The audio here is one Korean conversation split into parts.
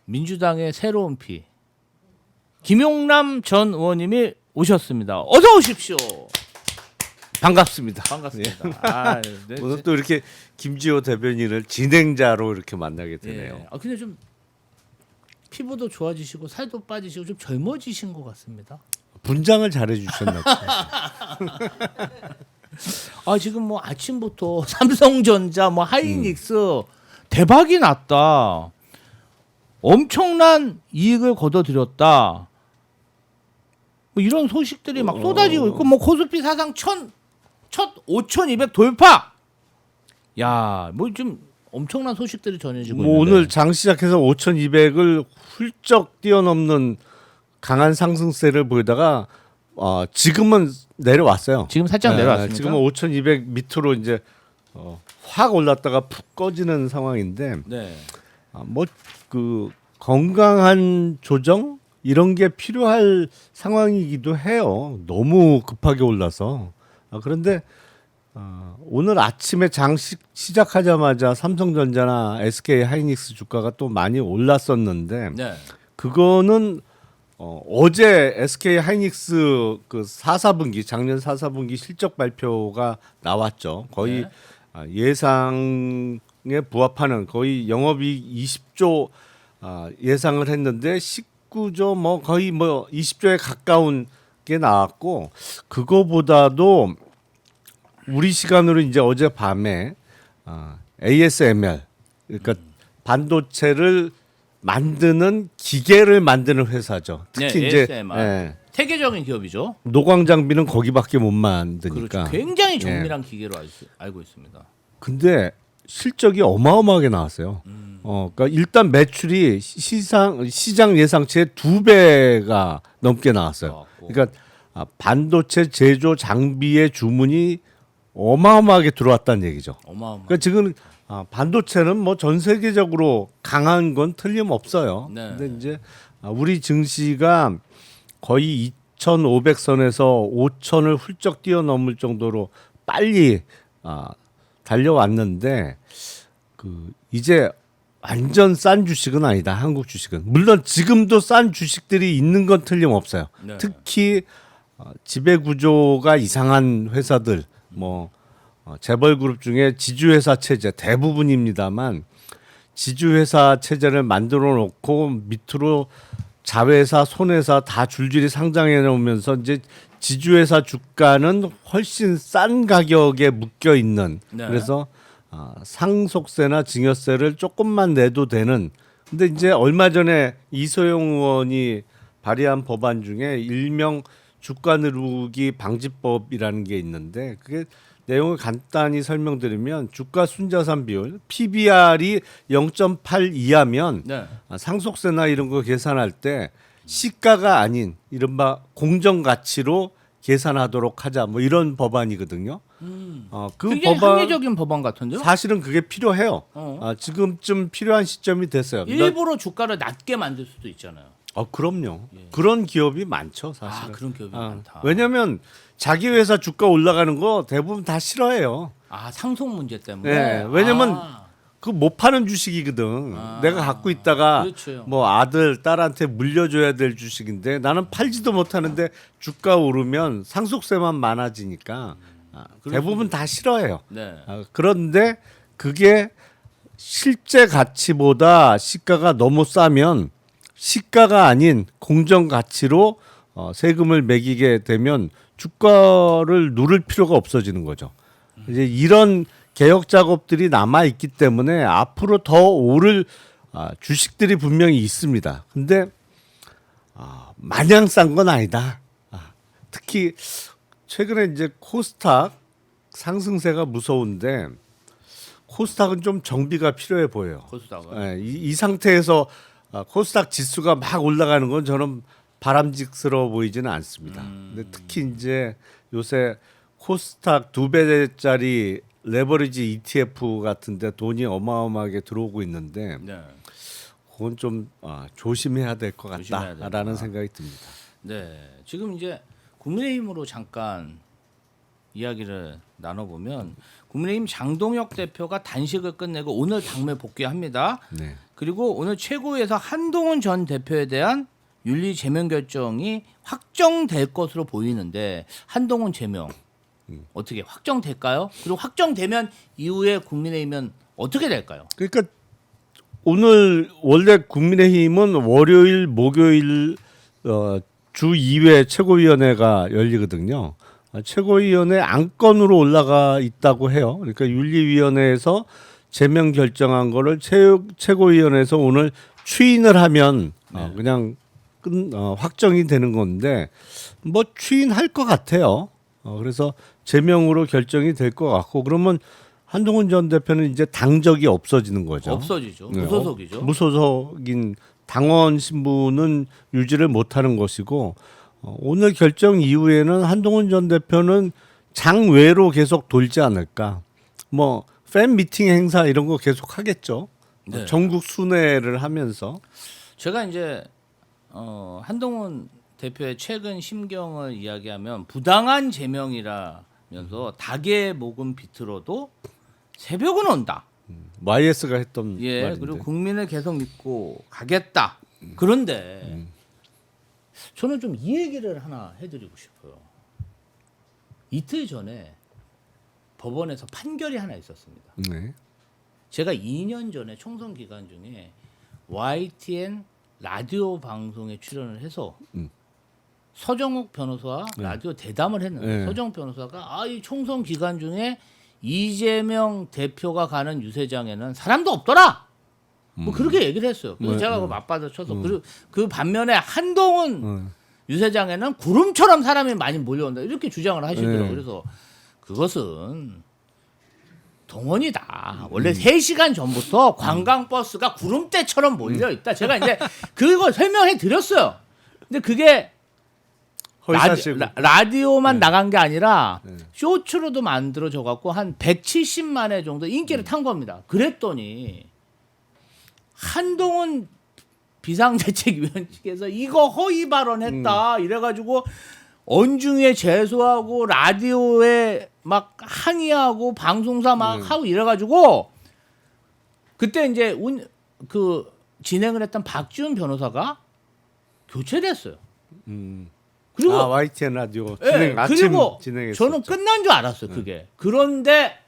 민주당의 새로운 피 김용남 전 의원님이 오셨습니다. 어서 오십시오. 반갑습니다. 반갑습니다. 아, 네, 오늘 또 이렇게 김지호 대변인을 진행자로 이렇게 만나게 예. 되네요. 아 근데 좀 피부도 좋아지시고 살도 빠지시고 좀 젊어지신 것 같습니다. 분장을 잘해 주셨나 봐요. 아 지금 뭐 아침부터 삼성전자 뭐 하이닉스 대박이 났다. 엄청난 이익을 거둬들였다. 뭐 이런 소식들이 막 쏟아지고 있고 뭐 코스피 사상 첫 5,200 돌파. 야, 뭐 좀 엄청난 소식들이 전해지고 뭐 있는데. 오늘 장 시작해서 5,200을 훌쩍 뛰어넘는 강한 상승세를 보이다가 지금은 내려왔어요. 지금 살짝 내려왔습니다. 지금은 5,200 밑으로 이제 확 올랐다가 푹 꺼지는 상황인데 네. 뭐 그 건강한 조정 이런 게 필요할 상황이기도 해요. 너무 급하게 올라서. 그런데 오늘 아침에 장식 시작하자마자 삼성전자나 SK 하이닉스 주가가 또 많이 올랐었는데 네. 그거는 어제 SK 하이닉스 그 4사분기 작년 4사분기 실적 발표가 나왔죠. 거의 네. 예상에 부합하는 거의 영업이익 20조 예상을 했는데 19조 뭐 거의 뭐 20조에 가까운 게 나왔고 그거보다도 우리 시간으로 이제 어젯밤에 ASML 그러니까 반도체를 만드는 기계를 만드는 회사죠. 특히 네, 이제 ASMR. 세계적인 기업이죠. 노광 장비는 거기밖에 못 만드니까. 그렇죠. 굉장히 정밀한 기계로 알고 있습니다. 근데 실적이 어마어마하게 나왔어요. 그러니까 일단 매출이 시장 예상치의 2배가 넘게 나왔어요. 그러니까 반도체 제조 장비의 주문이 어마어마하게 들어왔다는 얘기죠. 어마어마. 그러니까 지금 반도체는 뭐 전 세계적으로 강한 건 틀림없어요. 네. 근데 이제 우리 증시가 거의 2,500선에서 5,000을 훌쩍 뛰어넘을 정도로 빨리 달려왔는데 그 이제 완전 싼 주식은 아니다. 한국 주식은. 물론 지금도 싼 주식들이 있는 건 틀림없어요. 네. 특히 지배 구조가 이상한 회사들 뭐 재벌그룹 중에 지주회사 체제 대부분입니다만 지주회사 체제를 만들어 놓고 밑으로 자회사, 손회사 다 줄줄이 상장해 놓으면서 이제 지주회사 주가는 훨씬 싼 가격에 묶여 있는 네. 그래서 상속세나 증여세를 조금만 내도 되는 근데 이제 얼마 전에 이소영 의원이 발의한 법안 중에 일명 주가 누르기 방지법이라는 게 있는데 그게 내용을 간단히 설명드리면 주가 순자산 비율 PBR이 0.8 이하면 네. 상속세나 이런 거 계산할 때 시가가 아닌 이른바 공정 가치로 계산하도록 하자 뭐 이런 법안이거든요. 그 굉장히 법안 합리적인 법안 같은데요? 사실은 그게 필요해요. 어. 지금쯤 필요한 시점이 됐어요. 일부러 주가를 낮게 만들 수도 있잖아요. 그럼요. 그런 기업이 많죠, 사실은. 그런 기업이 많다. 왜냐하면 자기 회사 주가 올라가는 거 대부분 다 싫어해요. 상속 문제 때문에. 네, 왜냐면 그 못 파는 주식이거든. 내가 갖고 있다가 그렇죠. 뭐 아들, 딸한테 물려줘야 될 주식인데 나는 팔지도 못하는데 주가 오르면 상속세만 많아지니까 대부분 다 싫어해요. 네. 그런데 그게 실제 가치보다 시가가 너무 싸면 시가가 아닌 공정 가치로 세금을 매기게 되면 주가를 누를 필요가 없어지는 거죠. 이제 이런 개혁 작업들이 남아 있기 때문에 앞으로 더 오를 주식들이 분명히 있습니다. 근데 마냥 싼 건 아니다. 특히 최근에 이제 코스닥 상승세가 무서운데 코스닥은 좀 정비가 필요해 보여요. 코스닥은. 네, 이 상태에서 코스닥 지수가 막 올라가는 건 저는 바람직스러워 보이지는 않습니다. 근데 특히 이제 요새 코스닥 2배짜리 레버리지 ETF 같은데 돈이 어마어마하게 들어오고 있는데 네. 그건 좀 조심해야 될 것 조심해야 같다라는 된다. 생각이 듭니다. 네. 지금 이제 국민의힘으로 잠깐 이야기를 나눠보면 국민의힘 장동혁 대표가 단식을 끝내고 오늘 당무에 복귀합니다. 네. 그리고 오늘 최고위에서 한동훈 전 대표에 대한 윤리 제명 결정이 확정될 것으로 보이는데 한동훈 제명 어떻게 확정될까요? 그리고 확정되면 이후에 국민의힘은 어떻게 될까요? 그러니까 오늘 원래 국민의힘은 월요일, 목요일 주 2회 최고위원회가 열리거든요. 최고위원회 안건으로 올라가 있다고 해요. 그러니까 윤리위원회에서 제명 결정한 거를 최고위원회에서 오늘 추인을 하면 그냥 확정이 되는 건데 뭐 추인할 것 같아요. 그래서 제명으로 결정이 될 것 같고 그러면 한동훈 전 대표는 이제 당적이 없어지는 거죠. 없어지죠. 네, 무소속이죠. 무소속인 당원 신분은 유지를 못하는 것이고 오늘 결정 이후에는 한동훈 전 대표는 장외로 계속 돌지 않을까. 뭐 팬 미팅 행사 이런 거 계속 하겠죠. 네. 전국 순회를 하면서. 제가 이제 한동훈 대표의 최근 심경을 이야기하면 부당한 제명이라면서 닭의 목은 비틀어도 새벽은 온다. YS가 했던 예, 말인데. 그리고 국민을 계속 믿고 가겠다. 그런데 저는 좀 이 얘기를 하나 해드리고 싶어요. 이틀 전에 법원에서 판결이 하나 있었습니다. 네. 제가 2년 전에 총선 기간 중에 YTN 라디오 방송에 출연을 해서 서정욱 변호사와 라디오 대담을 했는데 네. 서정욱 변호사가 이 총선 기간 중에 이재명 대표가 가는 유세장에는 사람도 없더라. 뭐 그렇게 얘기를 했어요. 그래서 제가 그거 맞받아쳐서 그리고 그 반면에 한동훈 유세장에는 구름처럼 사람이 많이 몰려온다 이렇게 주장을 하시더라고요. 네. 그래서 그것은 동원이다. 원래 3시간 전부터 관광버스가 구름대처럼 몰려 있다. 제가 이제 그거 설명해 드렸어요. 근데 그게 헐사시고. 라디오만 나간 게 아니라 쇼츠로도 만들어져 갖고 한 170만 회 정도 인기를 탄 겁니다. 그랬더니 한동훈 비상대책위원 측에서 이거 허위 발언했다 이래가지고 언중에 제소하고 라디오에 막 항의하고 방송사 막 하고 이래가지고 그때 이제 그 진행을 했던 박지훈 변호사가 교체됐어요. 그리고 YTN 라디오 예, 진행 아침 그리고 진행했었죠. 저는 끝난 줄 알았어요. 그게. 그런데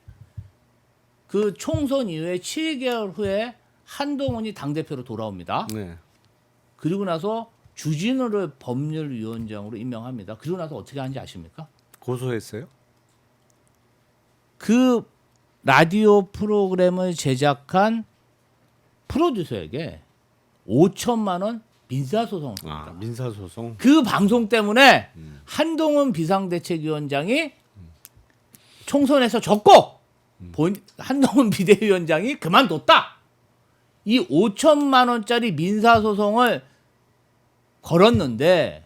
그 총선 이후에 7개월 후에 한동훈이 당대표로 돌아옵니다. 네. 그리고 나서 주진우를 법률위원장으로 임명합니다. 그리고 나서 어떻게 하는지 아십니까? 고소했어요? 그 라디오 프로그램을 제작한 프로듀서에게 5천만 원 민사소송을 합니다. 민사소송. 그 방송 때문에 한동훈 비상대책위원장이 총선에서 졌고 한동훈 비대위원장이 그만뒀다. 이 5천만 원짜리 민사소송을 걸었는데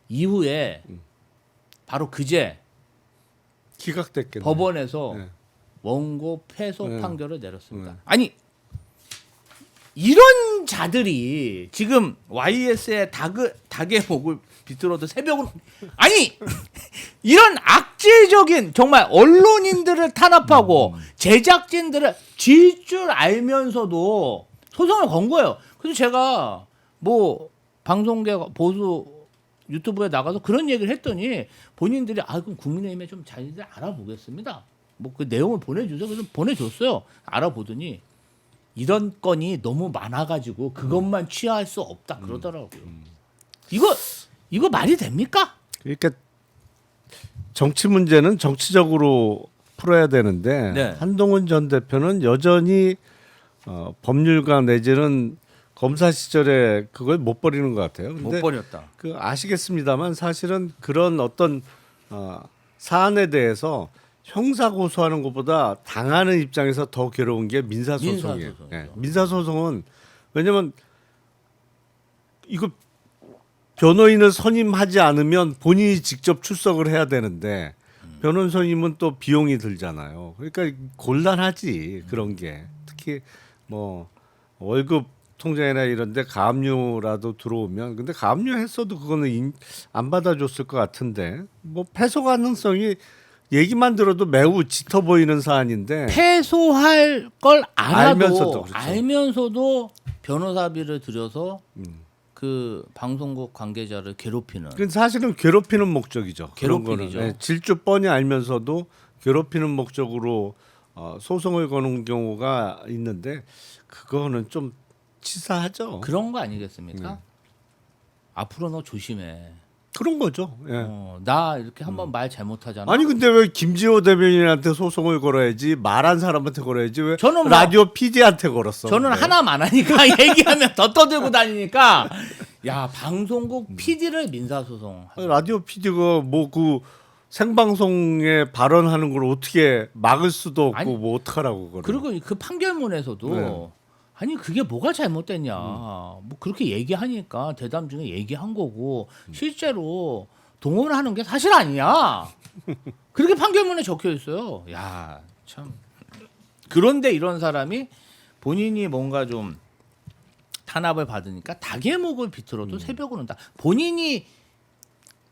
이후에 바로 그제 기각됐겠네. 법원에서 네. 원고 패소 네. 판결을 내렸습니다. 네. 아니 이런 자들이 지금 YS의 닭의 목을 비틀어도 새벽은 아니 이런 악질적인 정말 언론인들을 탄압하고 제작진들을 질 줄 알면서도 소송을 건 거예요. 그래서 제가 뭐 방송계 보수 유튜브에 나가서 그런 얘기를 했더니 본인들이 그럼 국민의힘에 좀 자기들 알아보겠습니다. 뭐 그 내용을 보내주세요. 그래서 보내줬어요. 알아보더니 이런 건이 너무 많아가지고 그것만 취하할 수 없다 그러더라고요. 이거 말이 됩니까? 그러니까 정치 문제는 정치적으로 풀어야 되는데 네. 한동훈 전 대표는 여전히 법률가 내지는 검사 시절에 그걸 못 버리는 것 같아요. 못 근데 버렸다. 그 아시겠습니다만 사실은 그런 어떤 사안에 대해서 형사 고소하는 것보다 당하는 입장에서 더 괴로운 게 민사소송이에요. 민사소송이죠. 네. 민사소송은 왜냐면 이거 변호인을 선임하지 않으면 본인이 직접 출석을 해야 되는데 변호인 선임은 또 비용이 들잖아요. 그러니까 곤란하지 그런 게 특히 뭐 월급 통장이나 이런데 가압류라도 들어오면 근데 가압류 했어도 그거는 안 받아줬을 것 같은데 뭐 패소 가능성이 얘기만 들어도 매우 짙어 보이는 사안인데 패소할 걸 알면서도 그렇죠. 알면서도 변호사비를 들여서 그 방송국 관계자를 괴롭히는. 그 사실은 괴롭히는 목적이죠. 그런 괴롭히기죠. 거는. 네, 질주 뻔히 알면서도 괴롭히는 목적으로 소송을 거는 경우가 있는데 그거는 좀 치사하죠. 그런 거 아니겠습니까? 앞으로 너 조심해. 그런 거죠. 예. 나 이렇게 한번 말 잘못하잖아. 아니 근데 왜 김지호 대변인한테 소송을 걸어야지 말한 사람한테 걸어야지 왜 저는 뭐- 라디오 PD한테 걸었어? 저는 근데? 하나만 하니까 얘기하면 더 떠들고 다니니까 야 방송국 PD를 민사소송. 라디오 PD가 뭐 그 생방송에 발언하는 걸 어떻게 막을 수도 없고 아니, 뭐 어떡하라고 그걸. 그리고 그 판결문에서도 네. 아니 그게 뭐가 잘못됐냐 뭐 그렇게 얘기하니까 대담 중에 얘기한 거고 실제로 동원을 하는 게 사실 아니냐 그렇게 판결문에 적혀 있어요. 야 참. 그런데 이런 사람이 본인이 뭔가 좀 탄압을 받으니까 닭의 목을 비틀어도 새벽을 온다. 본인이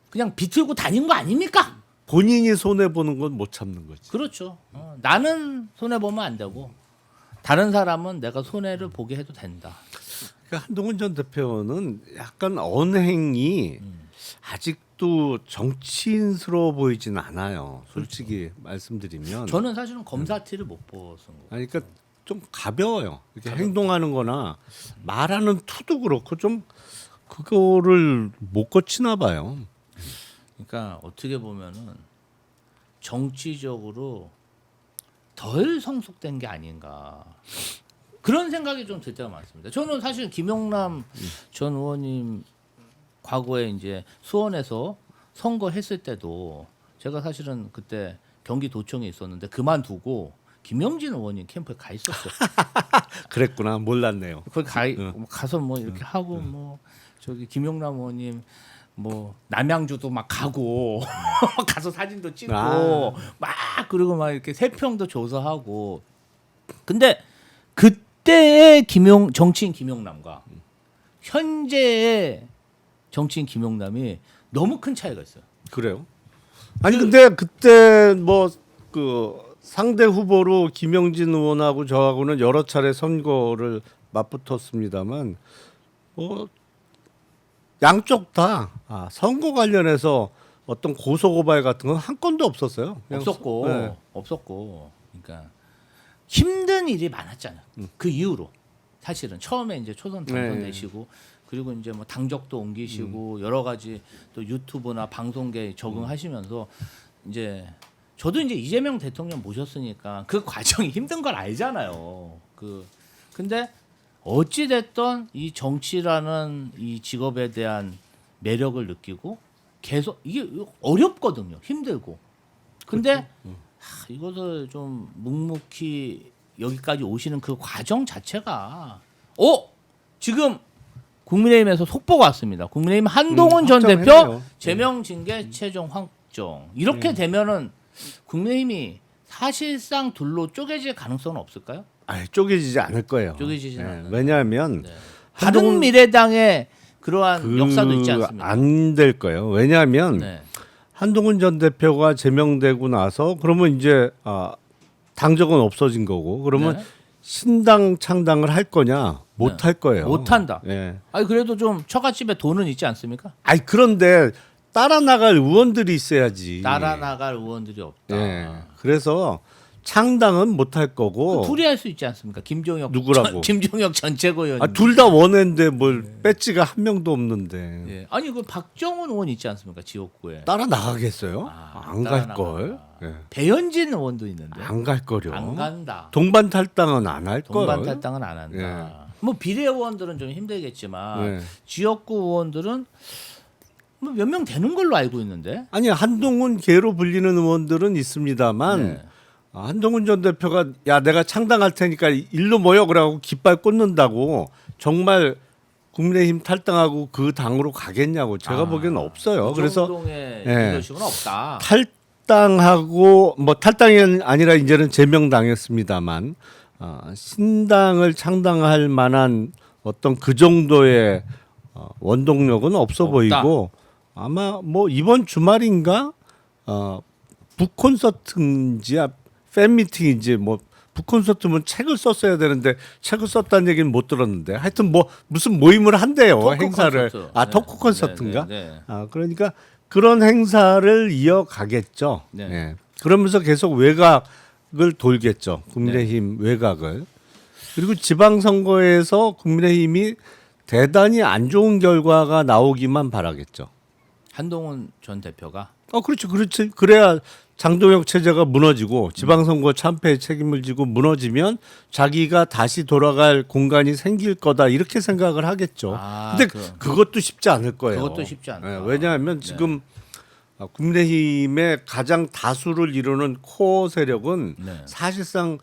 그냥 비틀고 다닌 거 아닙니까? 본인이 손해 보는 건 못 참는 거지. 그렇죠. 나는 손해 보면 안 되고 다른 사람은 내가 손해를 보게 해도 된다. 그러니까 한동훈 전 대표는 약간 언행이 아직도 정치인스러워 보이진 않아요. 솔직히 말씀드리면. 저는 사실은 검사 티를 못 벗은 거. 아니, 그러니까 좀 가벼워요. 이렇게 행동하는-거나 말하는 투도 그렇고 좀 그거를 못 거치나 봐요. 그러니까 어떻게 보면은 정치적으로 덜 성숙된 게 아닌가 그런 생각이 좀 들 때가 많습니다. 저는 사실 김용남 전 의원님 과거에 이제 수원에서 선거했을 때도 제가 사실은 그때 경기도청에 있었는데 그만두고 김영진 의원님 캠프에 가 있었어요. 그랬구나. 몰랐네요. 거기 가서 뭐 이렇게 하고 뭐 저기 김용남 의원님 뭐 남양주도 막 가고 가서 사진도 찍고 막 그리고 막 이렇게 세평도 조사하고 근데 그때의 정치인 김용남과 현재의 정치인 김용남이 너무 큰 차이가 있어요. 그래요? 아니 근데 그때 뭐 그 상대 후보로 김영진 의원하고 저하고는 여러 차례 선거를 맞붙었습니다만 뭐 양쪽 다 선거 관련해서 어떤 고소 고발 같은 건 한 건도 없었어요. 그냥 없었고 네. 없었고 그러니까 힘든 일이 많았잖아요. 그 이후로 사실은 처음에 이제 초선 당선 네. 되시고 그리고 이제 뭐 당적도 옮기시고 여러 가지 또 유튜브나 방송계 적응하시면서 이제 저도 이제 이재명 대통령 모셨으니까 그 과정이 힘든 걸 알잖아요. 근데 어찌 됐던 이 정치라는 이 직업에 대한 매력을 느끼고 계속 이게 어렵거든요. 힘들고. 근데 이것을 좀 묵묵히 여기까지 오시는 그 과정 자체가 지금 국민의힘에서 속보가 왔습니다. 국민의힘 한동훈 전 대표 확정했네요. 제명 징계 최종 확정. 이렇게 되면은 국민의힘이 사실상 둘로 쪼개질 가능성은 없을까요? 쪼개지지 않을 거예요. 쪼개지지는 않는다. 왜냐하면 네. 바른 미래당의 그러한 역사도 있지 않습니까? 안 될 거예요. 왜냐하면 네. 한동훈 전 대표가 제명되고 나서 그러면 이제 당적은 없어진 거고 그러면 네. 신당 창당을 할 거냐 못 네. 할 거예요. 못 한다. 예. 아니 그래도 좀 처갓집에 돈은 있지 않습니까? 아니 그런데 따라 나갈 의원들이 있어야지. 따라 나갈 의원들이 없다. 예. 그래서 창당은 못 할 거고 둘이 할 수 있지 않습니까? 김종혁 누구라고? 김종혁 전체고연. 둘 다 원했는데 뭘 배지가 한 명도 없는데 예. 아니 그 박정훈 의원 있지 않습니까? 지역구에. 따라 나가겠어요? 안 따라 갈 걸. 나가나. 배현진 의원도 있는데. 안 갈 거려. 안 간다. 동반 탈당은 안 할 걸. 동반 탈당은 안 한다. 뭐 비례 의원들은 좀 힘들겠지만 예. 지역구 의원들은 뭐 몇 명 되는 걸로 알고 있는데. 아니 한동훈 계로 불리는 의원들은 있습니다만 네. 한동훈 전 대표가 야 내가 창당할 테니까 일로 모여 그러고 깃발 꽂는다고 정말 국민의힘 탈당하고 그 당으로 가겠냐고 제가 보기에는 없어요. 그래서 정동의 예. 리더십은 없다. 탈당하고 뭐 탈당이 아니라 이제는 제명당했습니다만 신당을 창당할 만한 어떤 그 정도의 원동력은 없어 없다. 보이고 아마 뭐 이번 주말인가 북콘서트인지 팬미팅인지 뭐 북콘서트면 책을 썼어야 되는데 책을 썼다는 얘기는 못 들었는데 하여튼 뭐 무슨 모임을 한대요. 토크 행사를. 콘서트. 아 네. 토크 콘서트인가? 네. 그러니까 그런 행사를 이어가겠죠. 네. 예. 그러면서 계속 외곽을 돌겠죠. 국민의힘 외곽을. 그리고 지방선거에서 국민의힘이 대단히 안 좋은 결과가 나오기만 바라겠죠. 한동훈 전 대표가 그렇죠. 그렇지. 그래야 장동혁 체제가 무너지고 지방선거 참패에 책임을 지고 무너지면 자기가 다시 돌아갈 공간이 생길 거다 이렇게 생각을 하겠죠. 근데 그것도 쉽지 않을 거예요. 그것도 쉽지 않다. 네, 왜냐하면 지금 국민의힘의 가장 다수를 이루는 코어 세력은 네. 사실상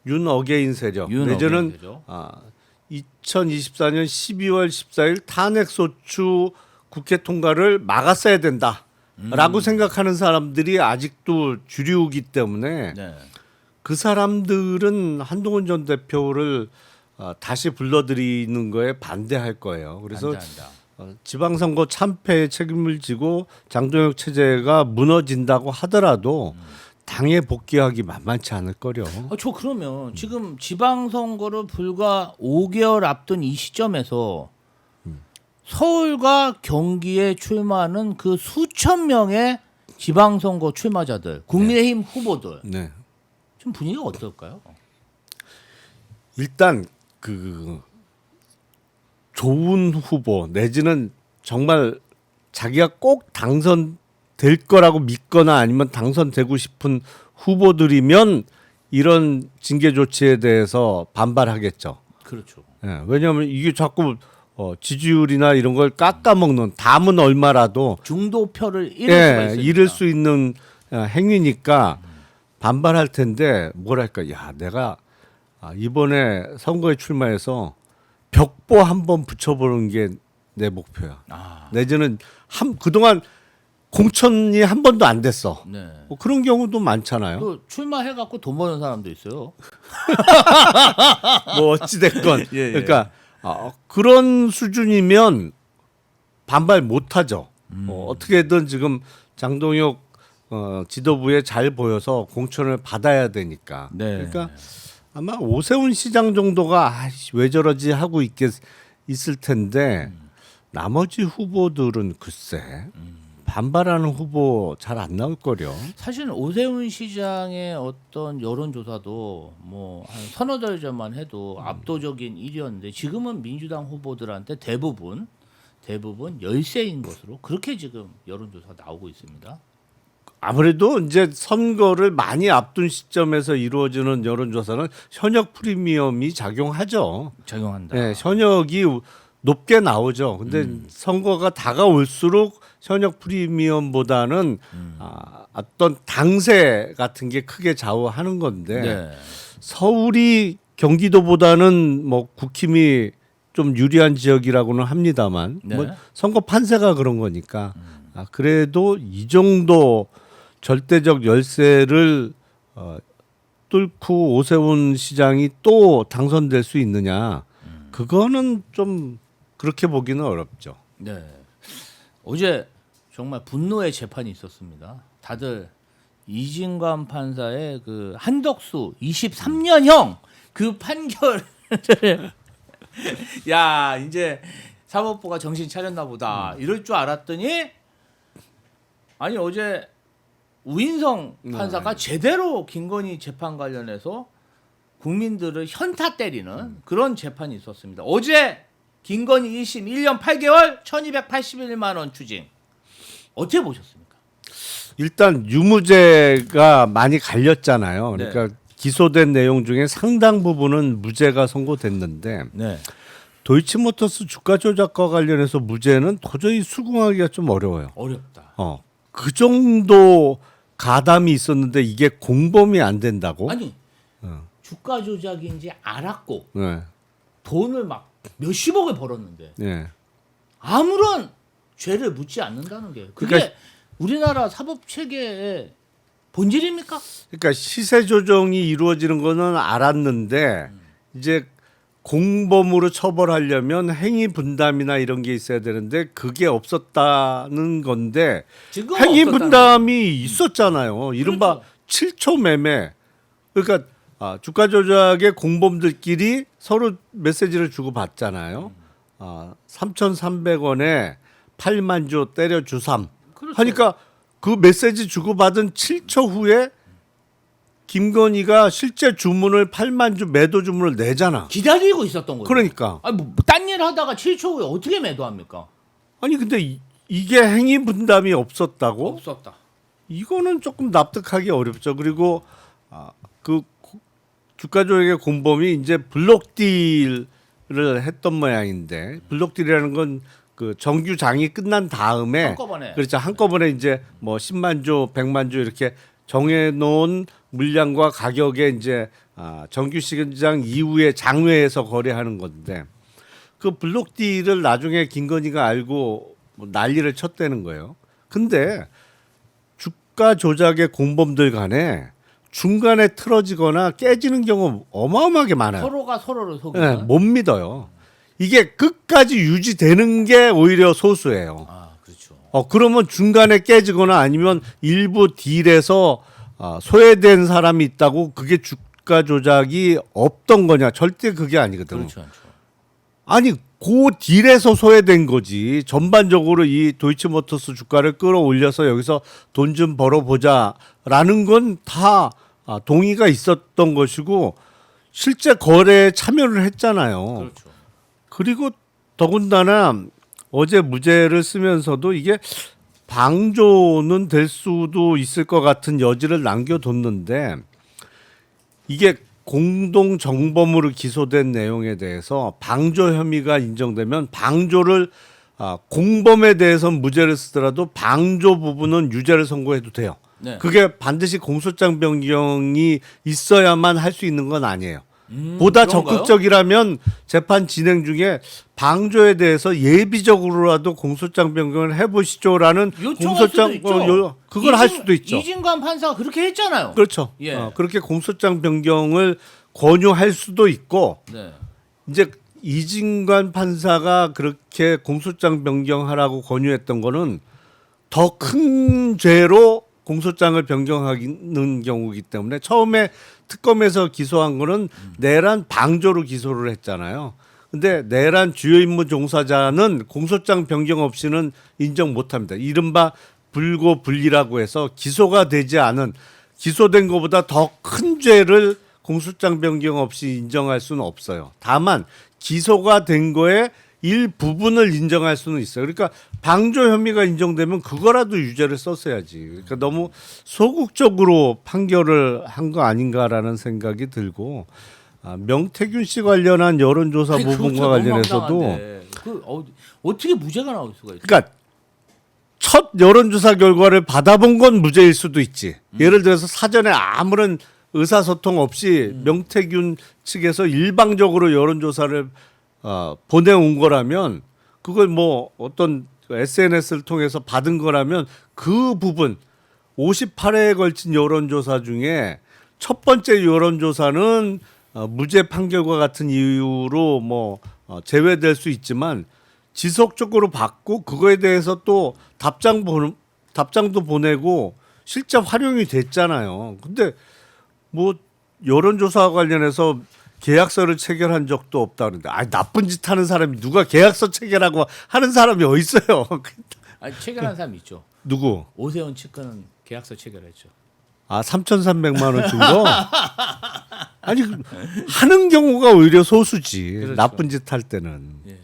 윤어게인 세력 윤 내지는 어게인 세력. 2024년 12월 14일 탄핵소추 국회 통과를 막았어야 된다라고 생각하는 사람들이 아직도 주류이기 때문에 네. 그 사람들은 한동훈 전 대표를 다시 불러들이는 거에 반대할 거예요. 그래서 반대한다. 지방선거 참패에 책임을 지고 장동혁 체제가 무너진다고 하더라도 당에 복귀하기 만만치 않을 거려. 저 그러면 지금 지방선거를 불과 5개월 앞둔 이 시점에서 서울과 경기에 출마하는 그 수천 명의 지방선거 출마자들, 국민의힘 후보들, 네. 좀 분위기가 어떨까요? 일단 그 좋은 후보 내지는 정말 자기가 꼭 당선될 거라고 믿거나 아니면 당선되고 싶은 후보들이면 이런 징계 조치에 대해서 반발하겠죠. 그렇죠. 예, 왜냐하면 이게 자꾸 지지율이나 이런 걸 깎아먹는 담은 얼마라도 중도표를 잃을 수가 있으니까. 잃을 수 있는 행위니까 반발할 텐데 뭐랄까, 야 내가 이번에 선거에 출마해서 벽보 한번 붙여보는 게 내 목표야. 내지는 그동안 공천이 한 번도 안 됐어. 네. 뭐 그런 경우도 많잖아요. 또 출마해갖고 돈 버는 사람도 있어요. 뭐 어찌 됐건 예. 그러니까 그런 수준이면 반발 못하죠. 어떻게든 지금 장동혁 지도부에 잘 보여서 공천을 받아야 되니까. 네. 그러니까 아마 오세훈 시장 정도가 왜 저러지 하고 있을 텐데 나머지 후보들은 글쎄 반발하는 후보 잘 안 나올 거려. 사실 오세훈 시장의 어떤 여론조사도 뭐 한 서너 달 전만 해도 압도적인 1위였는데 지금은 민주당 후보들한테 대부분 열세인 것으로 그렇게 지금 여론조사가 나오고 있습니다. 아무래도 이제 선거를 많이 앞둔 시점에서 이루어지는 여론조사는 현역 프리미엄이 작용하죠. 작용한다. 네, 현역이 높게 나오죠. 근데 선거가 다가올수록 현역 프리미엄보다는 어떤 당세 같은 게 크게 좌우하는 건데 네. 서울이 경기도보다는 뭐 국힘이 좀 유리한 지역이라고는 합니다만 네. 뭐 선거 판세가 그런 거니까 그래도 이 정도 절대적 열세를 뚫고 오세훈 시장이 또 당선될 수 있느냐 그거는 좀 그렇게 보기는 어렵죠. 네. 어제 정말 분노의 재판이 있었습니다. 다들 이진관 판사의 그 한덕수 23년형 그 판결을 야 이제 사법부가 정신 차렸나 보다 이럴 줄 알았더니 아니 어제 우인성 판사가 제대로 김건희 재판 관련해서 국민들을 현타 때리는 그런 재판이 있었습니다. 어제 김건희 1심 1년 8개월 1281만 원 추징. 어떻게 보셨습니까? 일단 유무죄가 많이 갈렸잖아요. 그러니까 네. 기소된 내용 중에 상당 부분은 무죄가 선고됐는데 네. 도이치모터스 주가 조작과 관련해서 무죄는 도저히 수긍하기가 좀 어려워요. 어렵다. 그 정도 가담이 있었는데 이게 공범이 안 된다고? 아니 주가 조작인지 알았고 네. 돈을 막 몇십억을 벌었는데 네. 아무런 죄를 묻지 않는다는 게 그게 그러니까 우리나라 사법 체계의 본질입니까? 그러니까 시세 조정이 이루어지는 거는 알았는데 이제 공범으로 처벌하려면 행위 분담이나 이런 게 있어야 되는데 그게 없었다는 건데 지금 행위 없었다는 분담이 있었잖아요. 이른바 그렇죠. 7초 매매. 그러니까 주가 조작의 공범들끼리 서로 메시지를 주고 받잖아요. 3,300원에 8만 조 때려 주삼. 그렇죠. 하니까 그 메시지 주고 받은 7초 후에 김건희가 실제 주문을 8만 주 매도 주문을 내잖아. 기다리고 있었던 거죠. 그러니까 아니 딴 일 하다가 7초 후에 어떻게 매도합니까? 아니 근데 이게 행위 분담이 없었다고? 없었다. 이거는 조금 납득하기 어렵죠. 그리고 그 주가 조작의 공범이 이제 블록 딜을 했던 모양인데 블록 딜이라는 건 그 정규장이 끝난 다음에 한꺼번에. 그렇죠. 한꺼번에 이제 뭐 10만 조, 100만 조 이렇게 정해 놓은 물량과 가격에 이제 정규 시장 이후에 장외에서 거래하는 건데 그 블록 딜을 나중에 김건희가 알고 뭐 난리를 쳤다는 거예요. 근데 주가 조작의 공범들 간에 중간에 틀어지거나 깨지는 경우 어마어마하게 많아요. 서로가 서로를 네, 속이는. 못 믿어요. 이게 끝까지 유지되는 게 오히려 소수예요. 그렇죠. 그러면 중간에 깨지거나 아니면 일부 딜에서 소외된 사람이 있다고 그게 주가 조작이 없던 거냐? 절대 그게 아니거든. 그렇지 않죠. 아니 그 딜에서 소외된 거지. 전반적으로 이 도이치모터스 주가를 끌어올려서 여기서 돈 좀 벌어보자라는 건 다 동의가 있었던 것이고 실제 거래에 참여를 했잖아요. 그렇죠. 그리고 더군다나 어제 무죄를 쓰면서도 이게 방조는 될 수도 있을 것 같은 여지를 남겨뒀는데 이게 공동 정범으로 기소된 내용에 대해서 방조 혐의가 인정되면 방조를 공범에 대해서는 무죄를 쓰더라도 방조 부분은 유죄를 선고해도 돼요. 네. 그게 반드시 공소장 변경이 있어야만 할 수 있는 건 아니에요. 보다 그런가요? 적극적이라면 재판 진행 중에 방조에 대해서 예비적으로라도 공소장 변경을 해보시죠라는 요청할 수도 있죠. 그걸 할 수도 있죠. 이진관 판사가 그렇게 했잖아요. 그렇죠. 예. 그렇게 공소장 변경을 권유할 수도 있고 네. 이제 이진관 판사가 그렇게 공소장 변경하라고 권유했던 거는 더 큰 죄로 공소장을 변경하는 경우이기 때문에 처음에 특검에서 기소한 거는 내란 방조로 기소를 했잖아요. 근데 내란 주요 임무 종사자는 공소장 변경 없이는 인정 못합니다. 이른바 불고불리라고 해서 기소가 되지 않은 기소된 것보다 더 큰 죄를 공소장 변경 없이 인정할 수는 없어요. 다만 기소가 된 거에 일부분을 인정할 수는 있어요. 그러니까 방조 혐의가 인정되면 그거라도 유죄를 썼어야지. 그러니까 너무 소극적으로 판결을 한 거 아닌가라는 생각이 들고 명태균 씨 관련한 여론조사 부분과 관련해서도 어떻게 무죄가 나올 수가 있어요? 그러니까 첫 여론조사 결과를 받아본 건 무죄일 수도 있지. 예를 들어서 사전에 아무런 의사소통 없이 명태균 측에서 일방적으로 여론조사를 보내온 거라면 그걸 뭐 어떤 SNS를 통해서 받은 거라면 그 부분 58회에 걸친 여론조사 중에 첫 번째 여론조사는 무죄 판결과 같은 이유로 뭐 제외될 수 있지만 지속적으로 받고 그거에 대해서 또 답장도 보내고 실제 활용이 됐잖아요. 근데 뭐 여론조사와 관련해서 계약서를 체결한 적도 없다 그러는데 나쁜 짓 하는 사람이 누가 계약서 체결하고 하는 사람이 어디 있어요? 체결한 사람 있죠. 누구? 오세훈 측근은 계약서 체결했죠. 3,300만 원 준 거? 아니 하는 경우가 오히려 소수지. 그렇죠. 나쁜 짓 할 때는. 예.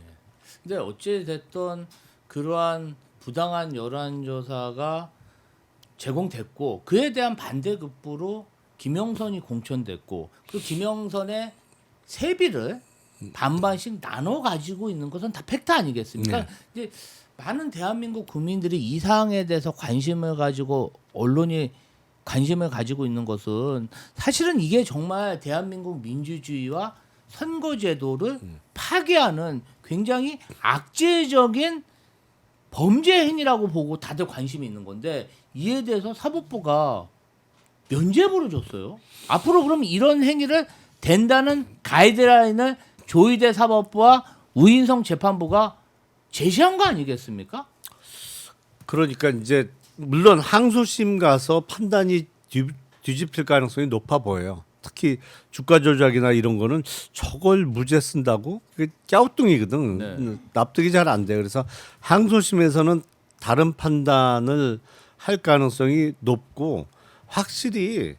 근데 어찌 됐든 그러한 부당한 여론조사가 제공됐고 그에 대한 반대급부로 김영선이 공천됐고 그 김영선의 세비를 반반씩 나눠 가지고 있는 것은 다 팩트 아니겠습니까? 네. 이제 많은 대한민국 국민들이 이 사항에 대해서 관심을 가지고 언론이 관심을 가지고 있는 것은 사실은 이게 정말 대한민국 민주주의와 선거제도를 파괴하는 굉장히 악재적인 범죄 행위라고 보고 다들 관심이 있는 건데 이에 대해서 사법부가 면죄부를 줬어요. 앞으로 그럼 이런 행위를 된다는 가이드라인을 조희대 사법부와 우인성 재판부가 제시한 거 아니겠습니까? 그러니까 이제 물론 항소심 가서 판단이 뒤집힐 가능성이 높아 보여요. 특히 주가 조작이나 이런 거는 저걸 무죄 쓴다고? 그게 갸우뚱이거든. 네. 납득이 잘 안 돼. 그래서 항소심에서는 다른 판단을 할 가능성이 높고 확실히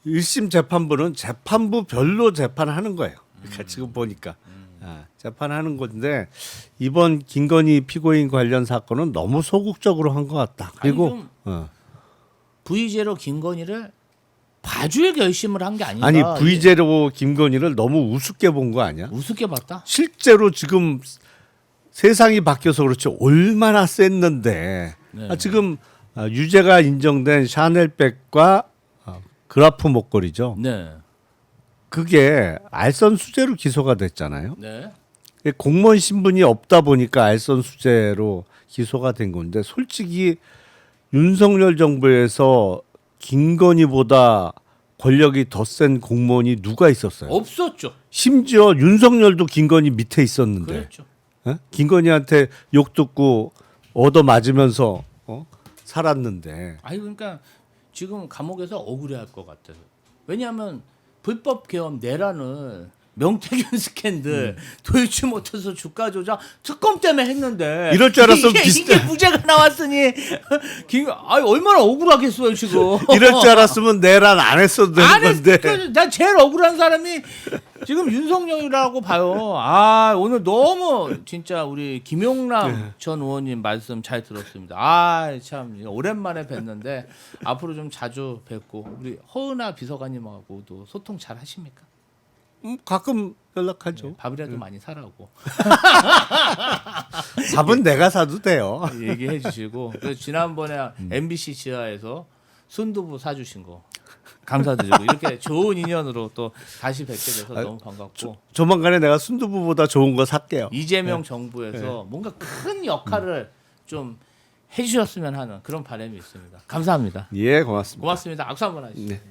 1심 재판부는 재판부 별로 재판하는 거예요. 그러니까 지금 보니까 재판하는 건데 이번 김건희 피고인 관련 사건은 너무 소극적으로 한 것 같다. 그리고 V제로 김건희를 봐줄 결심을 한 게 아닌가. 아니 V제로 김건희를 너무 우습게 본 거 아니야? 우습게 봤다. 실제로 지금 세상이 바뀌어서 그렇지 얼마나 셌는데 네. 지금 유죄가 인정된 샤넬백과 그라프 목걸이죠. 네. 그게 알선 수재로 기소가 됐잖아요. 네. 공무원 신분이 없다 보니까 알선 수재로 기소가 된 건데 솔직히 윤석열 정부에서 김건희보다 권력이 더 센 공무원이 누가 있었어요? 없었죠. 심지어 윤석열도 김건희 밑에 있었는데 그렇죠. 김건희한테 욕 듣고 얻어 맞으면서 살았는데 아니 그러니까 지금 감옥에서 억울해할 것 같아요. 왜냐하면 불법 계엄 내란을 명태균 스캔들, 도이치모터스 주가 조작 특검 때문에 했는데 이럴 줄 알았으면 이게 무죄가 나왔으니 얼마나 억울하겠어요 지금. 이럴 줄 알았으면 내란 안 했어도 되는 건데. 난 제일 억울한 사람이 지금 윤석열이라고 봐요. 오늘 너무 진짜 우리 김용남 전 의원님 말씀 잘 들었습니다. 참 오랜만에 뵀는데 앞으로 좀 자주 뵙고 우리 허은하 비서관님하고도 소통 잘 하십니까? 가끔 연락하죠. 밥이라도 많이 사라고 밥은 내가 사도 돼요. 얘기해 주시고 그래서 지난번에 MBC 지하에서 순두부 사주신 거 감사드리고 이렇게 좋은 인연으로 또 다시 뵙게 돼서 너무 반갑고 조만간에 내가 순두부보다 좋은 거 살게요. 이재명 정부에서 뭔가 큰 역할을 좀 해주셨으면 하는 그런 바람이 있습니다. 감사합니다. 예, 고맙습니다. 고맙습니다. 악수 한번 하시죠. 네.